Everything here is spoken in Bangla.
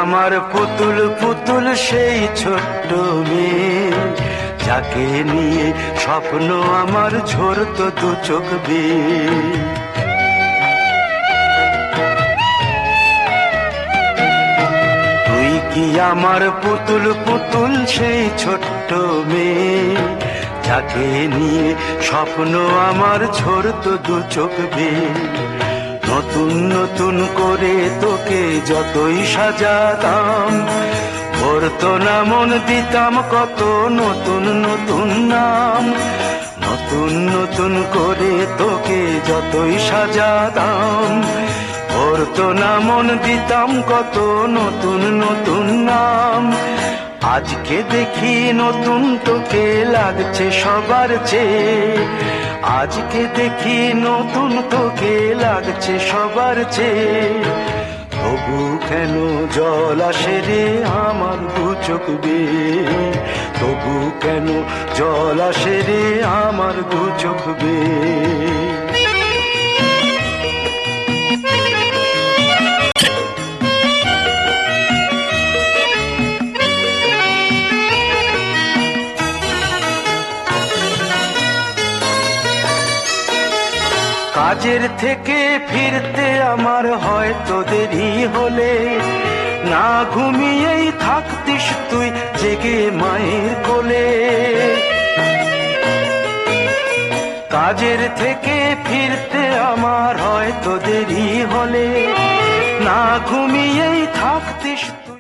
আমার পুতুল পুতুল সেই ছোট্ট মেয়ে, যাকে নিয়ে স্বপ্ন আমার ঝরতো দু চোখ বেয়ে। তুই কি আমার পুতুল পুতুল সেই ছোট্ট মেয়ে, যাকে নিয়ে স্বপ্ন আমার ঝরতো দু চোখ বেয়ে। নতুন নতুন করে তোকে যতই সাজাতাম, ভরতো না মন, দিতাম কত নতুন নতুন নাম। নতুন নতুন করে তোকে যতই সাজাতাম, ভরতো না মন, দিতাম কত নতুন নতুন নাম। আজকে দেখি নতুন তোকে লাগছে সবার চেয়ে, আজকে দেখি নতুন তোকে লাগছে সবার চেয়ে। তবু কেন জল আসে রে আমার দু চোখ বেয়ে, তবু কেন জল আসে রে আমার দু চোখ বেয়ে। কাজের থেকে ফিরতে আমার হয়তো দেরি হলে, না ঘুমিয়েই থাকতিস তুই জেগে মায়ের কোলে। কাজের থেকে ফিরতে আমার হয়তো দেরি হলে, না ঘুমিয়েই থাকতিস।